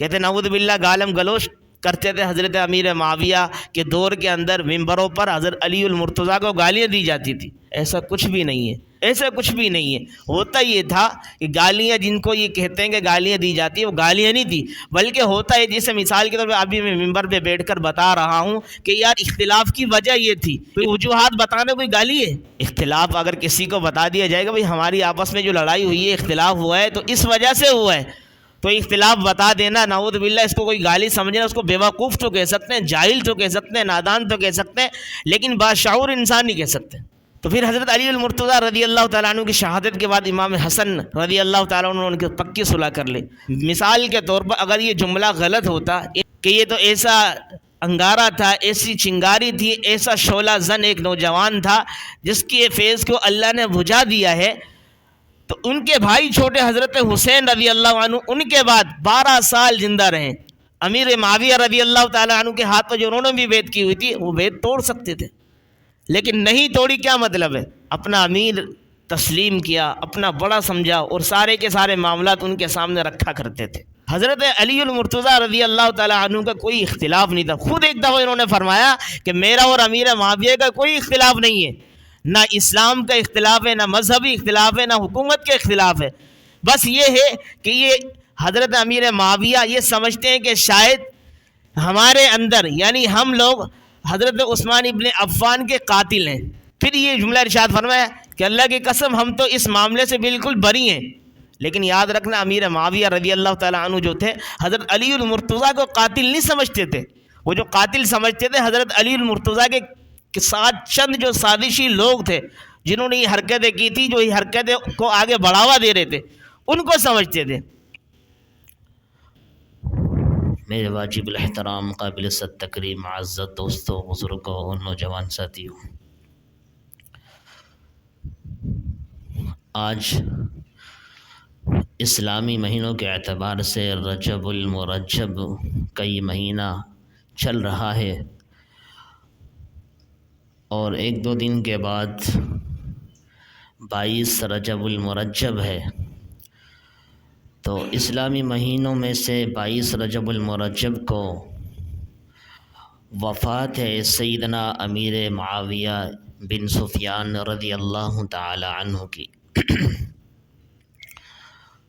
کہتے نعوذ باللہ گالم گلوچ کرتے تھے حضرت امیر معاویہ کے دور کے اندر ممبروں پر حضرت علی المرتضیٰ کو گالیاں دی جاتی تھی۔ ایسا کچھ بھی نہیں ہے، ایسا کچھ بھی نہیں ہے۔ ہوتا یہ تھا کہ گالیاں جن کو یہ کہتے ہیں کہ گالیاں دی جاتی ہیں، وہ گالیاں نہیں تھی، بلکہ ہوتا ہے جیسے مثال کے طور پہ ابھی میں ممبر پہ بیٹھ کر بتا رہا ہوں کہ یار اختلاف کی وجہ یہ تھی، کوئی وجوہات بتانا کوئی گالی ہے؟ اختلاف اگر کسی کو بتا دیا جائے گا بھائی ہماری آپس میں جو لڑائی ہوئی ہے، اختلاف ہوا ہے تو اس وجہ سے ہوا ہے، تو اختلاف بتا دینا نعوذ باللہ اس کو کوئی گالی سمجھنا، اس کو بیوقوف تو کہہ سکتے ہیں، جاہل تو کہہ سکتے ہیں، نادان تو کہہ سکتے ہیں، لیکن باشعور انسان نہیں کہہ سکتے۔ تو پھر حضرت علی المرتضیٰ رضی اللہ تعالیٰ عنہ کی شہادت کے بعد امام حسن رضی اللہ تعالیٰ عنہ ان کی پکی صلح کر لی۔ مثال کے طور پر اگر یہ جملہ غلط ہوتا کہ یہ تو ایسا انگارہ تھا، ایسی چنگاری تھی، ایسا شعلہ زن ایک نوجوان تھا جس کے فیض کو اللہ نے بجھا دیا ہے، تو ان کے بھائی چھوٹے حضرت حسین رضی اللہ عنہ ان کے بعد 12 سال زندہ رہے۔ امیر معاویہ رضی اللہ تعالیٰ عنہ کے ہاتھ میں جو انہوں نے بھی بیعت کی ہوئی تھی وہ بیعت توڑ سکتے تھے، لیکن نہیں توڑی۔ کیا مطلب ہے؟ اپنا امیر تسلیم کیا، اپنا بڑا سمجھا اور سارے کے سارے معاملات ان کے سامنے رکھا کرتے تھے۔ حضرت علی المرتضیٰ رضی اللہ تعالیٰ عنہ کا کوئی اختلاف نہیں تھا۔ خود ایک دفعہ انہوں نے فرمایا کہ میرا اور امیر معاویہ کا کوئی اختلاف نہیں ہے، نہ اسلام کا اختلاف ہے، نہ مذہبی اختلاف ہے، نہ حکومت کا اختلاف ہے، بس یہ ہے کہ یہ حضرت امیر معاویہ یہ سمجھتے ہیں کہ شاید ہمارے اندر یعنی ہم لوگ حضرت عثمان ابن عفان کے قاتل ہیں۔ پھر یہ جملہ ارشاد فرمایا کہ اللہ کی قسم ہم تو اس معاملے سے بالکل بری ہیں، لیکن یاد رکھنا امیر معاویہ رضی اللہ تعالیٰ عنہ جو تھے حضرت علی المرتضیٰ کو قاتل نہیں سمجھتے تھے، وہ جو قاتل سمجھتے تھے حضرت علی المرتضیٰ کے ساتھ چند جو سازشی لوگ تھے جنہوں نے یہ حرکتیں کی تھی، جو یہ حرکتیں کو آگے بڑھاوا دے رہے تھے، ان کو سمجھتے تھے۔ میرے واجب الاحترام قابل عزت تکریم معزز دوستوں، بزرگوں اور نوجوان ساتھیوں، آج اسلامی مہینوں کے اعتبار سے رجب المرجب کا یہ مہینہ چل رہا ہے، اور 1-2 دن کے بعد 22 رجب المرجب ہے۔ تو اسلامی مہینوں میں سے 22 رجب المرجب کو وفات ہے سیدنا امیر معاویہ بن سفیان رضی اللہ تعالی عنہ کی۔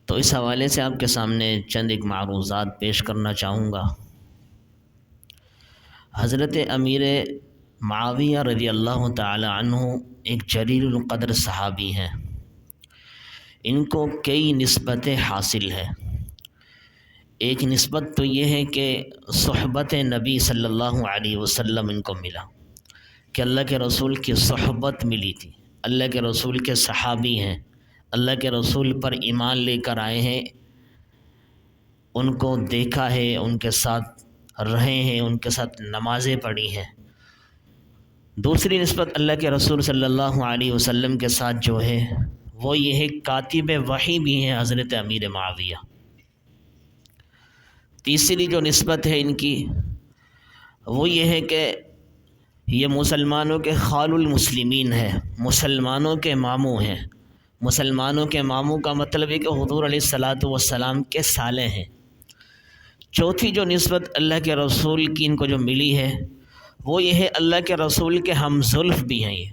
تو اس حوالے سے آپ کے سامنے چند ایک معروضات پیش کرنا چاہوں گا۔ حضرت امیر معاویہ رضی اللہ تعالی عنہ ایک جلیل القدر صحابی ہیں، ان کو کئی نسبتیں حاصل ہیں۔ ایک نسبت تو یہ ہے کہ صحبت نبی صلی اللہ علیہ وسلم ان کو ملا، کہ اللہ کے رسول کی صحبت ملی تھی، اللہ کے رسول کے صحابی ہیں، اللہ کے رسول پر ایمان لے کر آئے ہیں، ان کو دیکھا ہے، ان کے ساتھ رہے ہیں، ان کے ساتھ نمازیں پڑھی ہیں۔ دوسری نسبت اللہ کے رسول صلی اللہ علیہ وسلم کے ساتھ جو ہے وہ یہ ہے کاتب وحی بھی ہیں حضرت امیر معاویہ۔ تیسری جو نسبت ہے ان کی وہ یہ ہے کہ یہ مسلمانوں کے خال المسلمین ہے، مسلمانوں کے ماموں ہیں۔ مسلمانوں کے ماموں کا مطلب ہے کہ حضور علیہ الصلاۃ والسلام کے سالے ہیں۔ چوتھی جو نسبت اللہ کے رسول کی ان کو جو ملی ہے وہ یہ ہے اللہ کے رسول کے ہم زلف بھی ہیں۔ یہ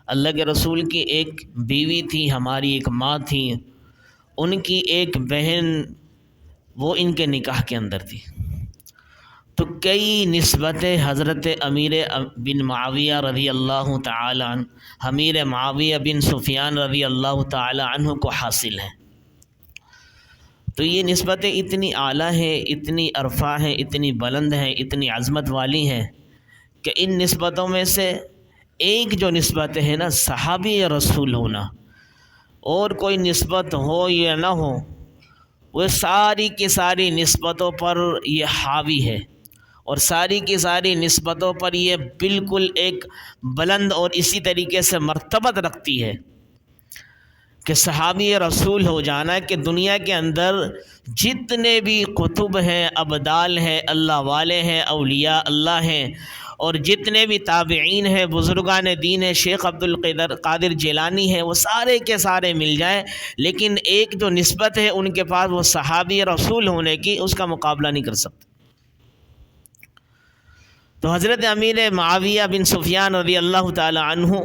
اللہ کے رسول کی ایک بیوی تھی، ہماری ایک ماں تھی، ان کی ایک بہن وہ ان کے نکاح کے اندر تھی۔ تو کئی نسبتیں حضرت امیر بن معاویہ رضی اللہ تعالی عنہ، امیر معاویہ بن سفیان رضی اللہ تعالی عنہ کو حاصل ہیں۔ تو یہ نسبتیں اتنی اعلیٰ ہیں، اتنی عرفہ ہیں، اتنی بلند ہیں، اتنی عظمت والی ہیں کہ ان نسبتوں میں سے ایک جو نسبت ہے نا صحابی رسول ہونا، اور کوئی نسبت ہو یا نہ ہو وہ ساری کی ساری نسبتوں پر یہ حاوی ہے، اور ساری کی ساری نسبتوں پر یہ بالکل ایک بلند اور اسی طریقے سے مرتبت رکھتی ہے کہ صحابی رسول ہو جانا، کہ دنیا کے اندر جتنے بھی قطب ہیں، ابدال ہیں، اللہ والے ہیں، اولیاء اللہ ہیں، اور جتنے بھی تابعین ہیں، بزرگان دین ہیں، شیخ عبدالقادر جیلانی ہیں، وہ سارے کے سارے مل جائیں، لیکن ایک جو نسبت ہے ان کے پاس وہ صحابی رسول ہونے کی، اس کا مقابلہ نہیں کر سکتے۔ تو حضرت امیر معاویہ بن سفیان رضی اللہ تعالی عنہ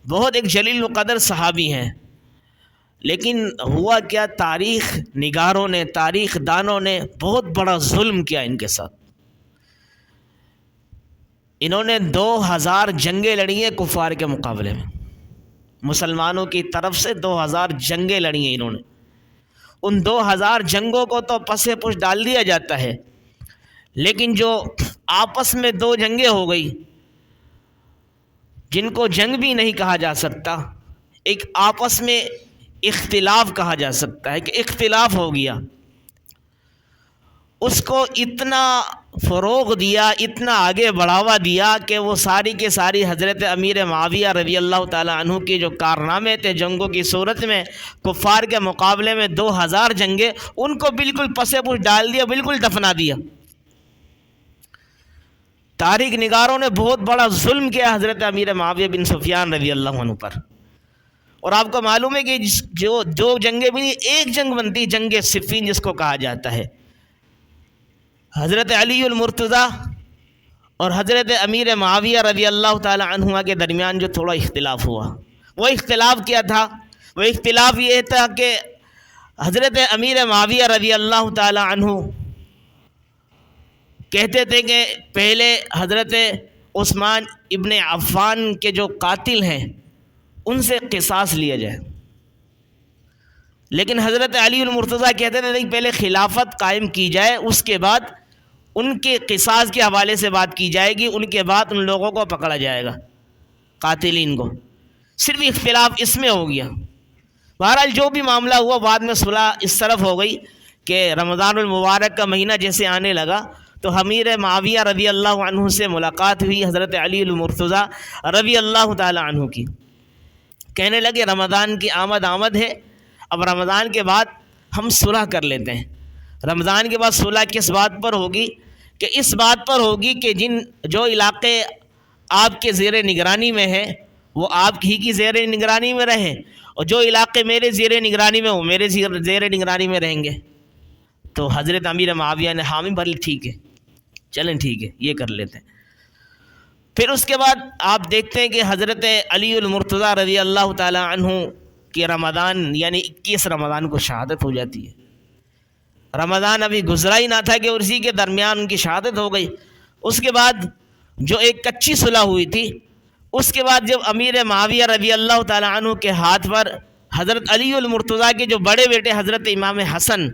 بہت ایک جلیل القدر صحابی ہیں، لیکن ہوا کیا، تاریخ نگاروں نے، تاریخ دانوں نے بہت بڑا ظلم کیا ان کے ساتھ۔ انہوں نے 2000 جنگیں لڑی ہیں کفار کے مقابلے میں، مسلمانوں کی طرف سے 2000 جنگیں لڑی ہیں انہوں نے۔ ان 2000 جنگوں کو تو پس پش ڈال دیا جاتا ہے، لیکن جو آپس میں 2 جنگیں ہو گئی، جن کو جنگ بھی نہیں کہا جا سکتا، ایک آپس میں اختلاف کہا جا سکتا ہے کہ اختلاف ہو گیا، اس کو اتنا فروغ دیا، اتنا آگے بڑھاوا دیا کہ وہ ساری کے ساری حضرت امیر معاویہ رضی اللہ تعالیٰ عنہ کے جو کارنامے تھے جنگوں کی صورت میں، کفار کے مقابلے میں 2000 جنگیں، ان کو بالکل پس پش ڈال دیا، بالکل دفنا دیا۔ تاریخ نگاروں نے بہت بڑا ظلم کیا حضرت امیر معاویہ بن سفیان رضی اللہ عنہ پر۔ اور آپ کو معلوم ہے کہ جو جنگیں بھی نہیں، ایک جنگ بنتی، جنگ صفین جس کو کہا جاتا ہے، حضرت علی المرتضیٰ اور حضرت امیر معاویہ رضی اللہ تعالی عنہما کے درمیان جو تھوڑا اختلاف ہوا، وہ اختلاف کیا تھا؟ وہ اختلاف یہ تھا کہ حضرت امیر معاویہ رضی اللہ تعالی عنہ کہتے تھے کہ پہلے حضرت عثمان ابن عفان کے جو قاتل ہیں ان سے قصاص لیا جائے، لیکن حضرت علی المرتضیٰ کہتے تھے نہیں، پہلے خلافت قائم کی جائے، اس کے بعد ان کے قصاص کے حوالے سے بات کی جائے گی، ان کے بعد ان لوگوں کو پکڑا جائے گا، قاتلین کو۔ صرف اختلاف اس میں ہو گیا۔ بہرحال جو بھی معاملہ ہوا، بعد میں صلح اس طرف ہو گئی کہ رمضان المبارک کا مہینہ جیسے آنے لگا تو امیر معاویہ رضی اللہ عنہ سے ملاقات ہوئی حضرت علی المرتضیٰ رضی اللہ تعالی عنہ کی۔ کہنے لگے رمضان کی آمد ہے، اب رمضان کے بعد ہم صلح کر لیتے ہیں۔ رمضان کے بعد صلح کس بات پر ہوگی؟ کہ اس بات پر ہوگی کہ جو علاقے آپ کے زیر نگرانی میں ہیں وہ آپ ہی کی زیر نگرانی میں رہیں، اور جو علاقے میرے زیر نگرانی میں وہ میرے زیر نگرانی میں رہیں گے۔ تو حضرت امیر معاویہ نے حامی بھلی ٹھیک ہے، چلیں ٹھیک ہے، یہ کر لیتے ہیں۔ پھر اس کے بعد آپ دیکھتے ہیں کہ حضرت علی المرتضیٰ رضی اللہ تعالی عنہ کی رمضان یعنی 21 رمضان کو شہادت ہو جاتی ہے۔ رمضان ابھی گزرا ہی نہ تھا کہ اسی کے درمیان ان کی شہادت ہو گئی۔ اس کے بعد جو ایک کچی صلح ہوئی تھی، اس کے بعد جب امیر معاویہ رضی اللہ تعالی عنہ کے ہاتھ پر حضرت علی المرتضیٰ کے جو بڑے بیٹے حضرت امام حسن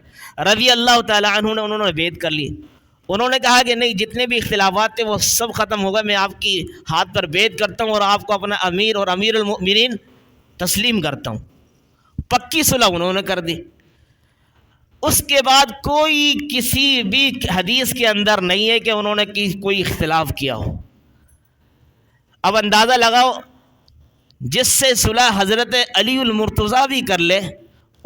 رضی اللہ تعالی عنہ نے، انہوں نے بیعت کر لی۔ انہوں نے کہا کہ نہیں، جتنے بھی اختلافات تھے وہ سب ختم ہو گئے، میں آپ کی ہاتھ پر بیعت کرتا ہوں اور آپ کو اپنا امیر اور امیر المؤمنین تسلیم کرتا ہوں۔ پکی صلح انہوں نے کر دی۔ اس کے بعد کوئی کسی بھی حدیث کے اندر نہیں ہے کہ انہوں نے کوئی اختلاف کیا ہو۔ اب اندازہ لگاؤ، جس سے صلح حضرت علی المرتضیٰ بھی کر لے،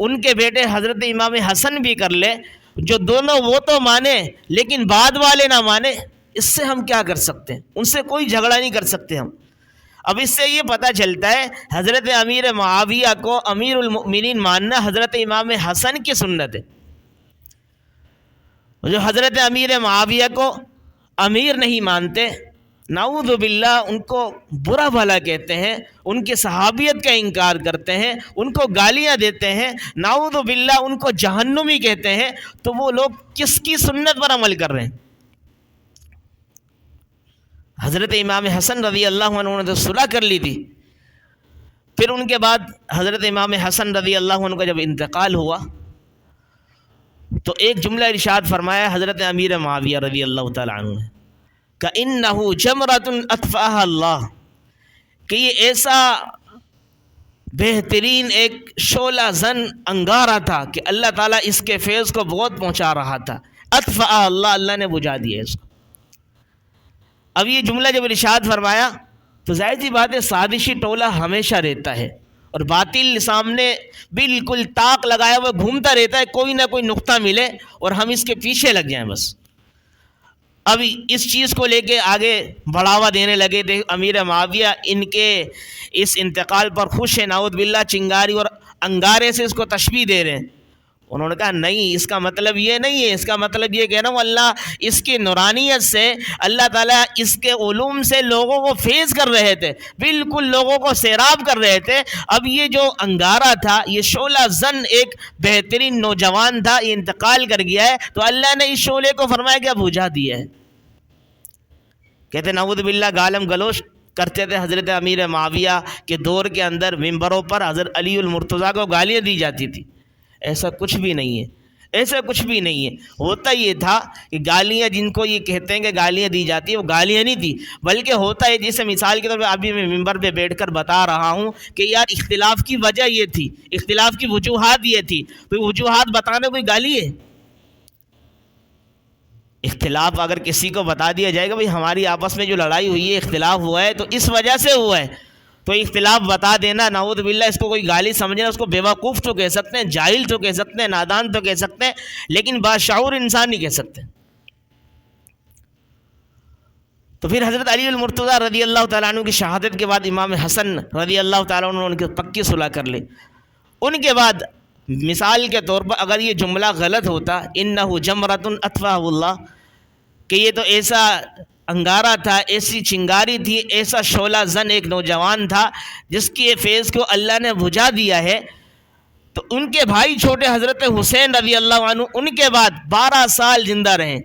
ان کے بیٹے حضرت امام حسن بھی کر لے، جو دونوں وہ تو مانے لیکن بعد والے نہ مانے، اس سے ہم کیا کر سکتے ہیں؟ ان سے کوئی جھگڑا نہیں کر سکتے ہم۔ اب اس سے یہ پتہ چلتا ہے حضرت امیر معاویہ کو امیر المؤمنین ماننا حضرت امام حسن کی سنت ہے۔ جو حضرت امیر معاویہ کو امیر نہیں مانتے، نعوذ باللہ، ان کو برا بھلا کہتے ہیں، ان کی صحابیت کا انکار کرتے ہیں، ان کو گالیاں دیتے ہیں، نعوذ باللہ ان کو جہنمی کہتے ہیں، تو وہ لوگ کس کی سنت پر عمل کر رہے ہیں؟ حضرت امام حسن رضی اللہ عنہ نے تو صلح کر لی تھی۔ پھر ان کے بعد حضرت امام حسن رضی اللہ عنہ کا جب انتقال ہوا تو ایک جملہ ارشاد فرمایا حضرت امیر معاویہ رضی اللہ تعالی عنہ نے، کَإِنَّهُ جَمْرَةٌ أَطْفَأَهَا اللَّهُ، کہ یہ ایسا بہترین ایک شعلہ زن انگارہ تھا کہ اللہ تعالیٰ اس کے فیض کو بہت پہنچا رہا تھا۔ أَطْفَأَهَا اللَّهُ، اللہ نے بجھا دیا اس کو۔ اب یہ جملہ جب ارشاد فرمایا تو ظاہر سی بات ہے، سازشی ٹولہ ہمیشہ رہتا ہے اور باطل سامنے بالکل طاق لگایا ہوا گھومتا رہتا ہے، کوئی نہ کوئی نقطہ ملے اور ہم اس کے پیچھے لگ جائیں بس۔ اب اس چیز کو لے کے آگے بڑھاوا دینے لگے تھے. امیر معاویہ ان کے اس انتقال پر خوش ہے، نعوذ باللہ، چنگاری اور انگارے سے اس کو تشبیہ دے رہے ہیں. انہوں نے کہا نہیں، اس کا مطلب یہ نہیں ہے، اس کا مطلب یہ کہہ رہا ہوں اللہ اس کی نورانیت سے، اللہ تعالیٰ اس کے علوم سے لوگوں کو فیض کر رہے تھے، بالکل لوگوں کو سیراب کر رہے تھے. اب یہ جو انگارہ تھا، یہ شعلہ زن ایک بہترین نوجوان تھا، یہ انتقال کر گیا ہے، تو اللہ نے اس شعلے کو فرمایا کہ بجھا دیا ہے. کہتے نعوذ باللہ گالم گلوچ کرتے تھے حضرت امیر معاویہ کے دور کے اندر، ممبروں پر حضرت علی المرتضیٰ کو گالیاں دی جاتی تھی. ایسا کچھ بھی نہیں ہے، ایسا کچھ بھی نہیں ہے. ہوتا یہ تھا کہ گالیاں جن کو یہ کہتے ہیں کہ گالیاں دی جاتی ہیں، وہ گالیاں نہیں تھی، بلکہ ہوتا ہے جیسے مثال کے طور پہ ابھی میں ممبر پہ بیٹھ کر بتا رہا ہوں کہ یار اختلاف کی وجہ یہ تھی، اختلاف کی وجوہات یہ تھی، تو وجوہات بتانا کوئی گالی ہے؟ اختلاف اگر کسی کو بتا دیا جائے گا بھئی ہماری آپس میں جو لڑائی ہوئی ہے، اختلاف ہوا ہے تو اس وجہ سے ہوا ہے، تو اختلاف بتا دینا نعوذ باللہ اس کو کوئی گالی سمجھنا، اس کو بیوقوف تو کہہ سکتے ہیں، جاہل تو کہہ سکتے ہیں، نادان تو کہہ سکتے ہیں، لیکن باشعور انسان نہیں کہہ سکتے. تو پھر حضرت علی المرتضیٰ رضی اللہ تعالیٰ عنہ کی شہادت کے بعد امام حسن رضی اللہ تعالیٰ عنہ نے ان کی پکی صلح کر لی. ان کے بعد مثال کے طور پر اگر یہ جملہ غلط ہوتا، انہ جمرۃ اطفاہ اللہ، کہ یہ تو ایسا انگارہ تھا، ایسی چنگاری تھی، ایسا شعلہ زن ایک نوجوان تھا جس کے فیض کو اللہ نے بجھا دیا ہے، تو ان کے بھائی چھوٹے حضرت حسین رضی اللہ عنہ ان کے بعد 12 سال زندہ رہے.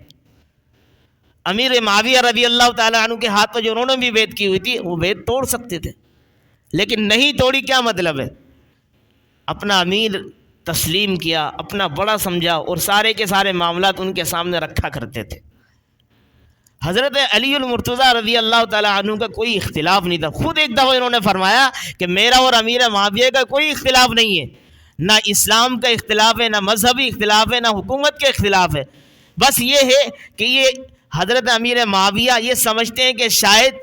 امیر معاویہ رضی اللہ تعالیٰ عنہ کے ہاتھ میں جو انہوں نے بھی بیعت کی ہوئی تھی، وہ بیعت توڑ سکتے تھے لیکن نہیں توڑی. کیا مطلب ہے؟ اپنا امیر تسلیم کیا، اپنا بڑا سمجھا اور سارے کے سارے معاملات ان کے سامنے رکھا کرتے تھے. حضرت علی المرتضیٰ رضی اللہ تعالیٰ عنہ کا کوئی اختلاف نہیں تھا. خود ایک دفعہ انہوں نے فرمایا کہ میرا اور امیر معاویہ کا کوئی اختلاف نہیں ہے، نہ اسلام کا اختلاف ہے، نہ مذہبی اختلاف ہے، نہ حکومت کا اختلاف ہے. بس یہ ہے کہ یہ حضرت امیر معاویہ یہ سمجھتے ہیں کہ شاید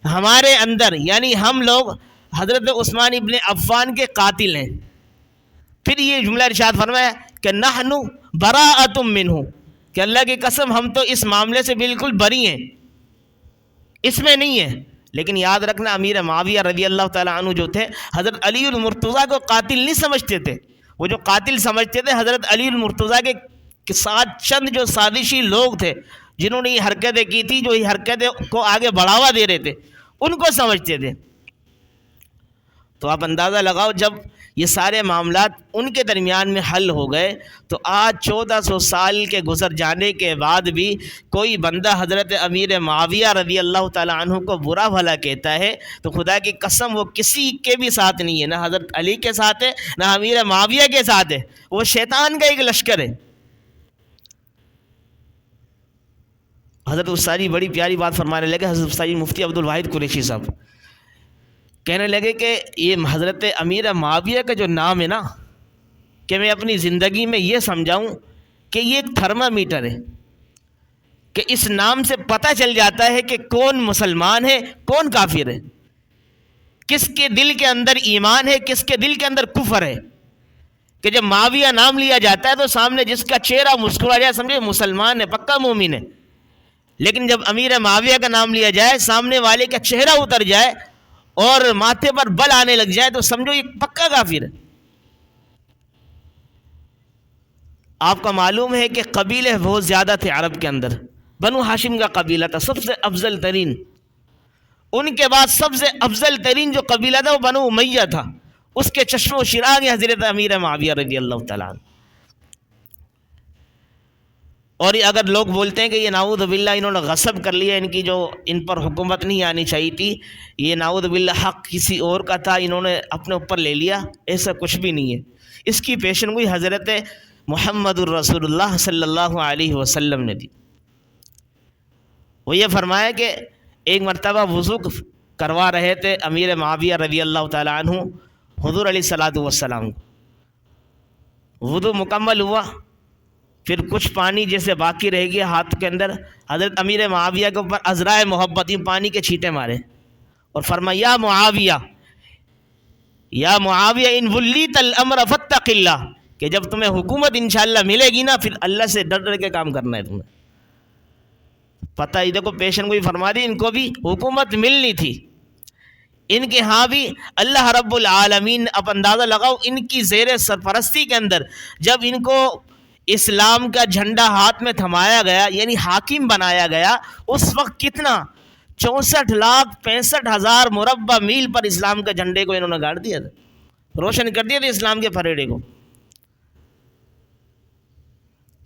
ہمارے اندر، یعنی ہم لوگ حضرت عثمان ابن عفان کے قاتل ہیں. پھر یہ جملہ ارشاد فرمایا کہ نحن براءۃ منہ، کہ اللہ کی قسم ہم تو اس معاملے سے بالکل بری ہیں، اس میں نہیں ہے. لیکن یاد رکھنا امیر معاویہ رضی اللہ تعالیٰ عنہ جو تھے، حضرت علی المرتضیٰ کو قاتل نہیں سمجھتے تھے. وہ جو قاتل سمجھتے تھے حضرت علی المرتضیٰ کے ساتھ چند جو سازشی لوگ تھے جنہوں نے یہ حرکتیں کی تھی، جو یہ حرکتیں کو آگے بڑھاوا دے رہے تھے، ان کو سمجھتے تھے. تو آپ اندازہ لگاؤ جب یہ سارے معاملات ان کے درمیان میں حل ہو گئے تو آج 1400 سال کے گزر جانے کے بعد بھی کوئی بندہ حضرت امیر معاویہ رضی اللہ تعالیٰ عنہ کو برا بھلا کہتا ہے تو خدا کی قسم وہ کسی کے بھی ساتھ نہیں ہے، نہ حضرت علی کے ساتھ ہے، نہ امیر معاویہ کے ساتھ ہے، وہ شیطان کا ایک لشکر ہے. حضرت استاذی بڑی پیاری بات فرمانے لگے، حضرت استاذی مفتی عبد الواحد قریشی صاحب کہنے لگے کہ یہ حضرت امیر معاویہ کا جو نام ہے نا، کہ میں اپنی زندگی میں یہ سمجھاؤں کہ یہ ایک تھرمامیٹر ہے، کہ اس نام سے پتہ چل جاتا ہے کہ کون مسلمان ہے، کون کافر ہے، کس کے دل کے اندر ایمان ہے، کس کے دل کے اندر کفر ہے. کہ جب معاویہ نام لیا جاتا ہے تو سامنے جس کا چہرہ مسکرا جائے سمجھے مسلمان ہے، پکا مومن ہے. لیکن جب امیر معاویہ کا نام لیا جائے، سامنے والے کا چہرہ اتر جائے اور ماتھے پر بل آنے لگ جائے تو سمجھو یہ پکا کافر ہے. آپ کا معلوم ہے کہ قبیلے بہت زیادہ تھے عرب کے اندر. بنو ہاشم کا قبیلہ تھا سب سے افضل ترین. ان کے بعد سب سے افضل ترین جو قبیلہ تھا وہ بنو امیہ تھا. اس کے چشم و چراغ حضرت امیر معاویہ رضی اللہ تعالیٰ عنہ. اور اگر لوگ بولتے ہیں کہ یہ نعوذ باللہ انہوں نے غصب کر لیا، ان پر حکومت نہیں آنی چاہیے تھی، یہ نعوذ باللہ حق کسی اور کا تھا، انہوں نے اپنے اوپر لے لیا، ایسا کچھ بھی نہیں ہے. اس کی پیشن گوئی حضرت محمد الرسول اللہ صلی اللہ علیہ وسلم نے دی. وہ یہ فرمایا کہ ایک مرتبہ وضو کروا رہے تھے امیر معاویہ رضی اللہ تعالیٰ عنہ حضور علیہ الصلوۃ والسلام کو. وضو مکمل ہوا، پھر کچھ پانی جیسے باقی رہ گیا ہاتھ کے اندر، حضرت امیر معاویہ کے اوپر عذرائے محبت پانی کے چھینٹے مارے اور فرمایا یا معاویہ ان ولیت الامر فاتق اللہ، کہ جب تمہیں حکومت انشاءاللہ ملے گی نا پھر اللہ سے ڈر ڈر کے کام کرنا ہے تمہیں. پتہ ہی دیکھو پیشن گوئی فرما دی، ان کو بھی حکومت ملنی تھی، ان کے ہاں بھی اللہ رب العالمین، اب اندازہ لگاؤ ان کی زیر سرپرستی کے اندر جب ان کو اسلام کا جھنڈا ہاتھ میں تھمایا گیا، یعنی حاکم بنایا گیا، اس وقت کتنا 64,65,000 مربع میل پر اسلام کے جھنڈے کو انہوں نے گاڑ دیا تھا، روشن کر دیا تھا اسلام کے پھریڑے کو۔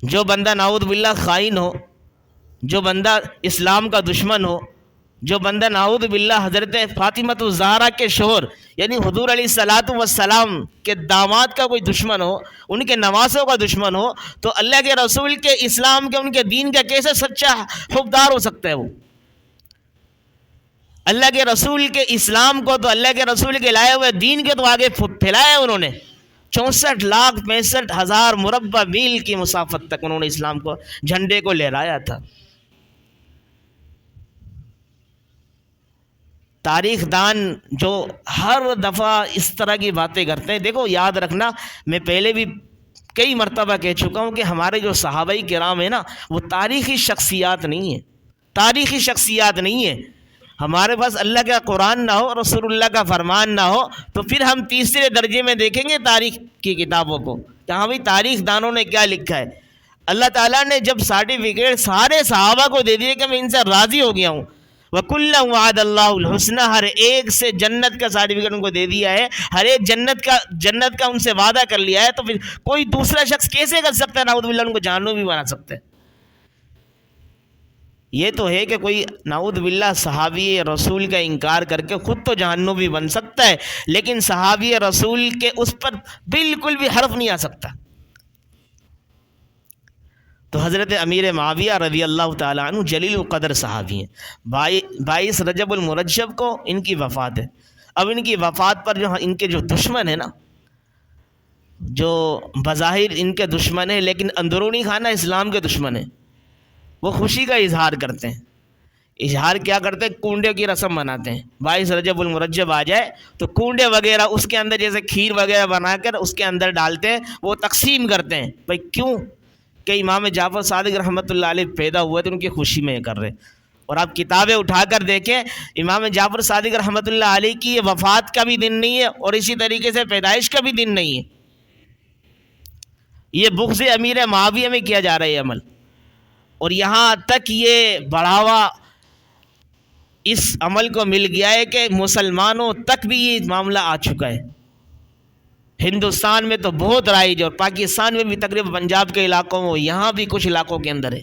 جو بندہ نعوذ باللہ خائن ہو، جو بندہ اسلام کا دشمن ہو، جو بندہ نعوذ باللہ حضرت فاطمۃ الزہرا کے شوہر یعنی حضور علیہ الصلوۃ والسلام کے داماد کا کوئی دشمن ہو، ان کے نواسوں کا دشمن ہو، تو اللہ کے رسول کے اسلام کے، ان کے دین کا کیسے سچا حبدار ہو سکتا ہے وہ؟ اللہ کے رسول کے اسلام کو تو، اللہ کے رسول کے لائے ہوئے دین کے تو آگے پھیلایا انہوں نے، 64,65,000 مربع میل کی مسافت تک انہوں نے اسلام کو، جھنڈے کو لہرایا تھا۔ تاریخ دان جو ہر دفعہ اس طرح کی باتیں کرتے ہیں، دیکھو یاد رکھنا، میں پہلے بھی کئی مرتبہ کہہ چکا ہوں کہ ہمارے جو صحابہ کرام ہیں نا، وہ تاریخی شخصیات نہیں ہیں، تاریخی شخصیات نہیں ہیں۔ ہمارے پاس اللہ کا قرآن نہ ہو، رسول اللہ کا فرمان نہ ہو، تو پھر ہم تیسرے درجے میں دیکھیں گے تاریخ کی کتابوں کو کہ ہاں بھائی تاریخ دانوں نے کیا لکھا ہے۔ اللہ تعالیٰ نے جب سرٹیفکیٹ سارے صحابہ کو دے دیے کہ میں ان سے راضی ہو گیا ہوں، وَكُلًّا وَعَدَ اللَّهُ الْحُسْنَى، ہر ایک سے جنت کا سرٹیفکیٹ ان کو دے دیا ہے، ہر ایک جنت کا ان سے وعدہ کر لیا ہے، تو پھر کوئی دوسرا شخص کیسے کر سکتا ہے نعوذ باللہ ان کو جہنمی بھی بنا سکتا ہے؟ یہ تو ہے کہ کوئی نعوذ باللہ صحابی رسول کا انکار کر کے خود تو جہنمی بن سکتا ہے، لیکن صحابی رسول کے اس پر بالکل بھی حرف نہیں آ سکتا۔ تو حضرت امیر معاویہ رضی اللہ تعالیٰ عنہ جلیل القدر صحابی ہیں۔ 22 رجب المرجب کو ان کی وفات ہے۔ اب ان کی وفات پر جو ان کے جو دشمن ہیں نا، جو بظاہر ان کے دشمن ہیں لیکن اندرونی خانہ اسلام کے دشمن ہیں، وہ خوشی کا اظہار کرتے ہیں۔ اظہار کیا کرتے ہیں؟ کنڈے کی رسم بناتے ہیں۔ 22 رجب المرجب آ جائے تو کنڈے وغیرہ اس کے اندر جیسے کھیر وغیرہ بنا کر اس کے اندر ڈالتے ہیں، وہ تقسیم کرتے ہیں۔ بھائی کیوں؟ کہ امام جعفر صادق رحمۃ اللہ علیہ پیدا ہوئے تو ان کی خوشی میں کر رہے۔ اور آپ کتابیں اٹھا کر دیکھیں، امام جعفر صادق رحمۃ اللہ علیہ کی یہ وفات کا بھی دن نہیں ہے اور اسی طریقے سے پیدائش کا بھی دن نہیں ہے۔ یہ بغض امیر معاویہ میں کیا جا رہا ہے عمل، اور یہاں تک یہ بڑھاوا اس عمل کو مل گیا ہے کہ مسلمانوں تک بھی یہ معاملہ آ چکا ہے۔ ہندوستان میں تو بہت رائج، اور پاکستان میں بھی تقریباً پنجاب کے علاقوں میں، یہاں بھی کچھ علاقوں کے اندر ہے۔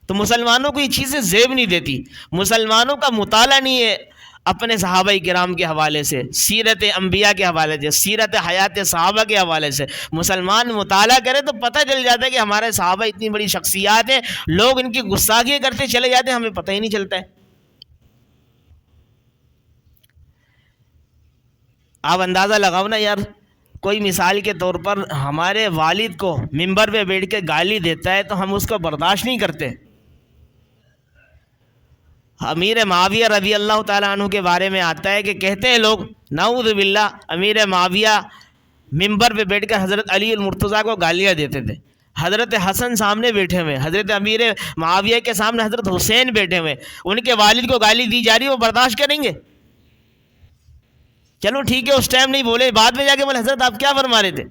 تو مسلمانوں کو یہ چیزیں زیب نہیں دیتی، مسلمانوں کا مطالعہ نہیں ہے اپنے صحابہ کرام کے حوالے سے، سیرت انبیاء کے حوالے سے، سیرت حیات صحابہ کے حوالے سے۔ مسلمان مطالعہ کرے تو پتہ چل جاتا ہے کہ ہمارے صحابہ اتنی بڑی شخصیات ہیں، لوگ ان کی گستاخی کرتے چلے جاتے ہیں، ہمیں پتہ ہی نہیں چلتا ہے۔ آپ اندازہ لگاؤ نا یار، کوئی مثال کے طور پر ہمارے والد کو ممبر پہ بیٹھ کے گالی دیتا ہے تو ہم اس کو برداشت نہیں کرتے۔ امیر معاویہ رضی اللہ تعالیٰ عنہ کے بارے میں آتا ہے کہ کہتے ہیں لوگ نعوذ باللہ امیر معاویہ ممبر پہ بیٹھ کر حضرت علی المرتضیٰ کو گالیاں دیتے تھے۔ حضرت حسن سامنے بیٹھے ہوئے، حضرت امیر معاویہ کے سامنے حضرت حسین بیٹھے ہوئے، ان کے والد کو گالی دی جا رہی ہے، وہ برداشت کریں گے؟ چلو ٹھیک ہے، اس ٹائم نہیں بولے، بعد میں جا کے بولے حضرت آپ کیا فرما رہے تھے؟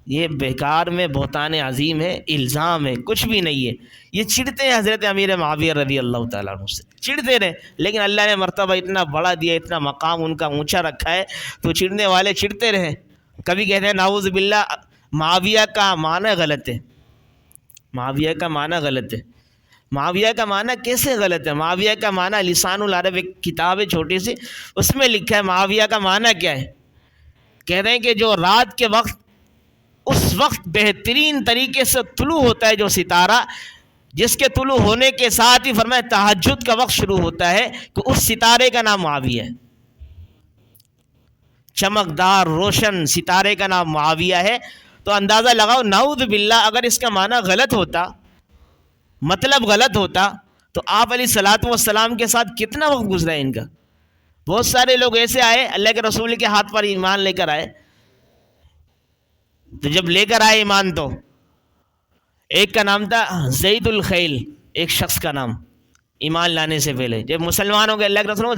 یہ بیکار میں بہتان عظیم ہے، الزام ہے، کچھ بھی نہیں ہے۔ یہ چڑھتے ہیں حضرت امیر معاویہ رضی اللہ تعالیٰ عنہ سے، چڑھتے رہے، لیکن اللہ نے مرتبہ اتنا بڑا دیا، اتنا مقام ان کا اونچا رکھا ہے، تو چڑھنے والے چڑھتے رہے۔ کبھی کہتے ہیں نعوذ باللہ معاویہ کا معنی غلط ہے، معاویہ کا معنی غلط ہے۔ معاویہ کا معنی کیسے غلط ہے؟ معاویہ کا معنی لسان العرب ایک کتاب ہے چھوٹی سی، اس میں لکھا ہے معاویہ کا معنی کیا ہے۔ کہتے ہیں کہ جو رات کے وقت، اس وقت بہترین طریقے سے طلوع ہوتا ہے جو ستارہ، جس کے طلوع ہونے کے ساتھ ہی فرمایا تہجد کا وقت شروع ہوتا ہے، کہ اس ستارے کا نام معاویہ ہے۔ چمکدار روشن ستارے کا نام معاویہ ہے۔ تو اندازہ لگاؤ نعوذ باللہ اگر اس کا معنی غلط ہوتا، مطلب غلط ہوتا، تو آپ علیہ الصلوۃ والسلام کے ساتھ کتنا وقت گزرا ہے ان کا۔ بہت سارے لوگ ایسے آئے اللہ کے رسول کے ہاتھ پر ایمان لے کر آئے، تو جب لے کر آئے ایمان تو ایک کا نام تھا زید الخیل، ایک شخص کا نام ایمان لانے سے پہلے، جب مسلمانوں کے اللہ کے رسول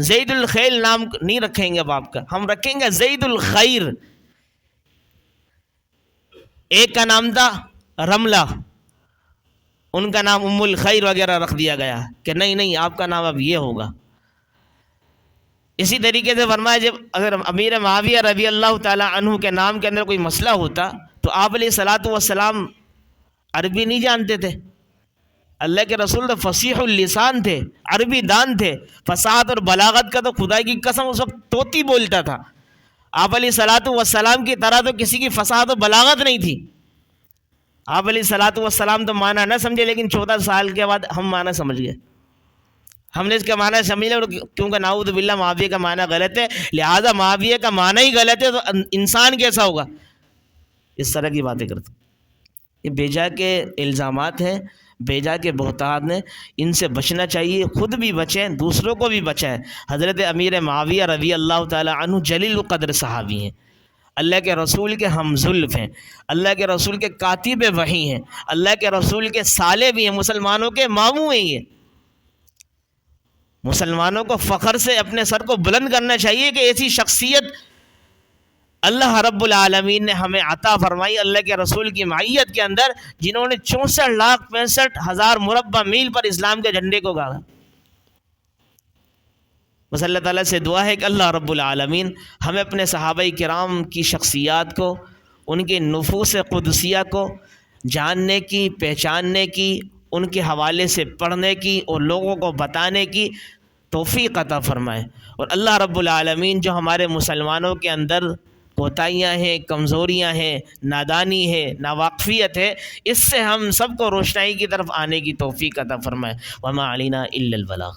زید الخیل نام نہیں رکھیں گے باپ کا، ہم رکھیں گے زید الخیر۔ ایک کا نام تھا رملہ، ان کا نام ام الخیر وغیرہ رکھ دیا گیا کہ نہیں نہیں آپ کا نام اب یہ ہوگا۔ اسی طریقے سے فرمایا جب اگر امیر معاویہ رضی اللہ تعالیٰ عنہ کے نام کے اندر کوئی مسئلہ ہوتا تو آپ علیہ الصلاۃ والسلام عربی نہیں جانتے تھے، اللہ کے رسول تو فصیح اللسان تھے، عربی دان تھے، فصاحت اور بلاغت کا تو خدا کی قسم اس وقت طوطی بولتا تھا۔ آپ علیہ الصلاۃ والسلام کی طرح تو کسی کی فصاحت و بلاغت نہیں تھی۔ آپ علیہ الصلاۃ والسلام تو معنی نہ سمجھے، لیکن 14 سال کے بعد ہم معنی سمجھ گئے، ہم نے اس کا معنی سمجھ لیا، کیونکہ نعوذ باللہ معاویہ کا معنی غلط ہے، لہٰذا معاویہ کا معنی ہی غلط ہے تو انسان کیسا ہوگا، اس طرح کی باتیں کرتے۔ یہ بیجا کے الزامات ہیں، بیجا کے بہتان ہیں، ان سے بچنا چاہیے، خود بھی بچیں، دوسروں کو بھی بچائیں۔ حضرت امیر معاویہ رضی اللہ تعالی عنہ جلیل القدر صحابی ہیں، اللہ کے رسول کے ہم زلف ہیں، اللہ کے رسول کے کاتب وحی ہیں، اللہ کے رسول کے سالے بھی ہیں، مسلمانوں کے ماموں ہیں۔ یہ مسلمانوں کو فخر سے اپنے سر کو بلند کرنا چاہیے کہ ایسی شخصیت اللہ رب العالمین نے ہمیں عطا فرمائی اللہ کے رسول کی معیت کے اندر، جنہوں نے 64,65,000 مربع میل پر اسلام کے جھنڈے کو گاڑا۔ بس اللہ تعالیٰ سے دعا ہے کہ اللہ رب العالمین ہمیں اپنے صحابہ کرام کی شخصیات کو، ان کے نفوس قدسیہ کو جاننے کی، پہچاننے کی، ان کے حوالے سے پڑھنے کی اور لوگوں کو بتانے کی توفیق عطا فرمائے۔ اور اللہ رب العالمین جو ہمارے مسلمانوں کے اندر کوتاہیاں ہیں، کمزوریاں ہیں، نادانی ہے، ناواقفیت ہے، اس سے ہم سب کو روشنائی کی طرف آنے کی توفیق عطا فرمائے۔ وما علینا الا البلاغ۔